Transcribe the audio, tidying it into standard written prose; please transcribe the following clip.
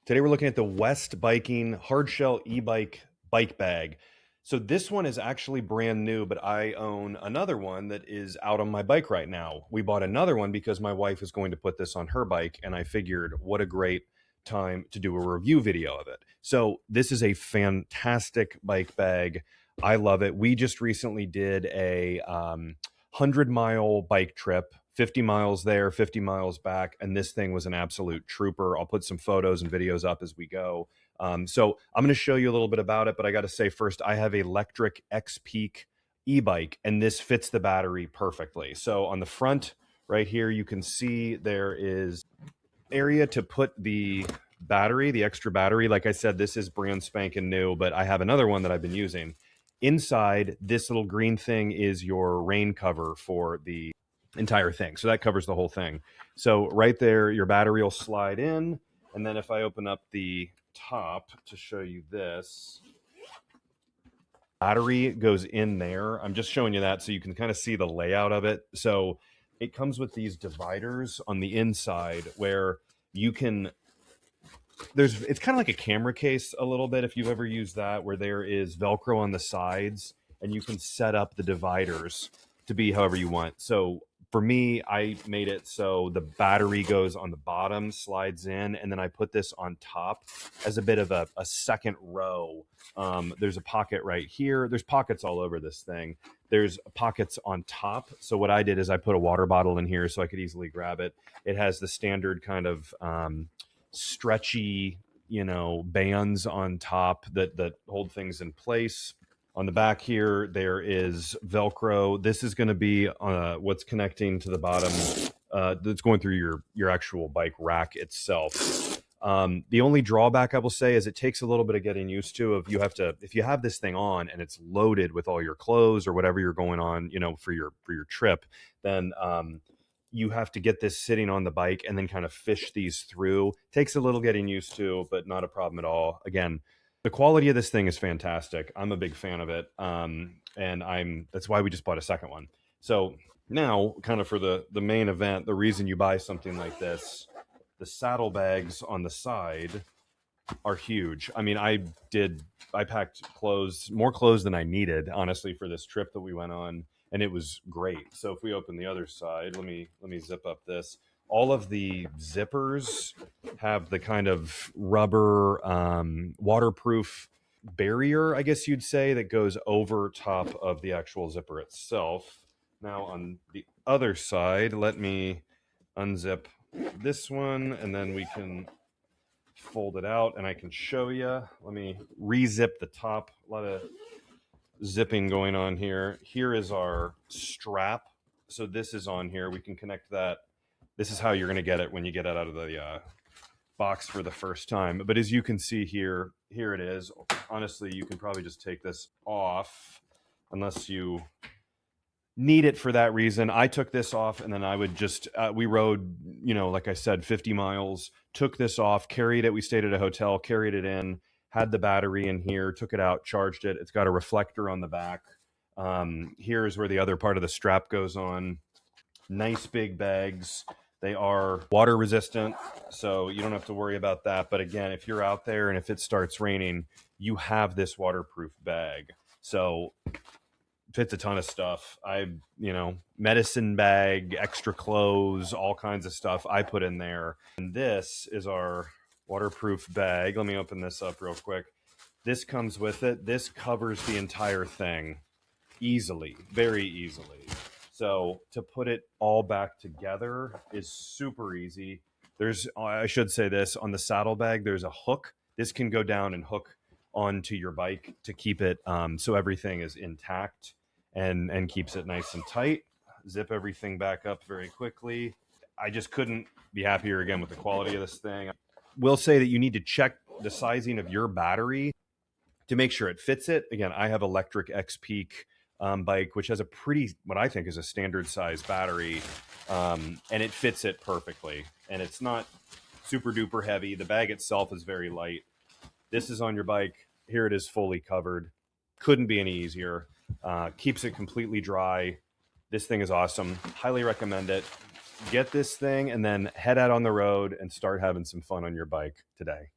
Today we're looking at the West Biking Hardshell e-bike bike bag. So this one is actually brand new, but I own another one that is out on my bike right now. We bought another one because my wife is going to put this on her bike, and I figured what a great time to do a review video of it. So this is a fantastic bike bag. I love it. We just recently did a 100-mile bike trip, 50 miles there, 50 miles back, and this thing was an absolute trooper. I'll put some photos and videos up as we go. So I'm going to show you a little bit about it, but I got to say first, I have an electric X-Peak e-bike, and this fits the battery perfectly. So on the front right here, you can see there is area to put the battery, the extra battery. Like I said, this is brand spanking new, but I have another one that I've been using. Inside, this little green thing is your rain cover for the entire thing. So that covers the whole thing. So right there, your battery will slide in. And then if I open up the top to show you this, battery goes in there. I'm just showing you that so you can kind of see the layout of it. So it comes with these dividers on the inside where you can, it's kind of like a camera case a little bit, if you've ever used that, where there is Velcro on the sides and you can set up the dividers to be however you want. So for me, I made it so the battery goes on the bottom, slides in, and then I put this on top as a bit of a second row. There's a pocket right here. There's pockets all over this thing. There's pockets on top. So what I did is I put a water bottle in here so I could easily grab it. It has the standard kind of stretchy, bands on top that hold things in place. On the back here, there is Velcro. This is going to be what's connecting to the bottom. That's going through your actual bike rack itself. The only drawback I will say is it takes a little bit of getting used to. If you have this thing on and it's loaded with all your clothes or whatever you're going on, for your trip, then you have to get this sitting on the bike and then kind of fish these through. Takes a little getting used to, but not a problem at all. Again, the quality of this thing is fantastic. I'm a big fan of it. And that's why we just bought a second one. So now kind of for the main event, the reason you buy something like this, the saddlebags on the side are huge. I mean, I packed more clothes than I needed, honestly, for this trip that we went on. And it was great. So if we open the other side, let me zip up this. All of the zippers have the kind of rubber waterproof barrier, I guess you'd say, that goes over top of the actual zipper itself. Now on the other side, let me unzip this one and then we can fold it out and I can show you. Let me re-zip the top. A lot of zipping going on here. Here is our strap. So this is on here. We can connect that. This is how you're going to get it when you get it out of the box for the first time. But as you can see here it is. Honestly, you can probably just take this off unless you need it for that reason. I took this off and then I would just, we rode, like I said, 50 miles, took this off, carried it. We stayed at a hotel, carried it in, had the battery in here, took it out, charged it. It's got a reflector on the back. Here's where the other part of the strap goes on. Nice big bags. They are water resistant, so you don't have to worry about that. But again, if you're out there and if it starts raining, you have this waterproof bag. So fits a ton of stuff. Medicine bag, extra clothes, all kinds of stuff I put in there. And this is our waterproof bag. Let me open this up real quick. This comes with it. This covers the entire thing easily, very easily. So to put it all back together is super easy. I should say this, on the saddlebag, there's a hook. This can go down and hook onto your bike to keep it so everything is intact and keeps it nice and tight. Zip everything back up very quickly. I just couldn't be happier again with the quality of this thing. Will say that you need to check the sizing of your battery to make sure it fits it. Again, I have electric X-Peak bike, which has what I think is a standard size battery, and it fits it perfectly. And it's not super duper heavy. The bag itself is very light. This is on your bike. Here it is fully covered. Couldn't be any easier. Keeps it completely dry. This thing is awesome. Highly recommend it. Get this thing and then head out on the road and start having some fun on your bike today.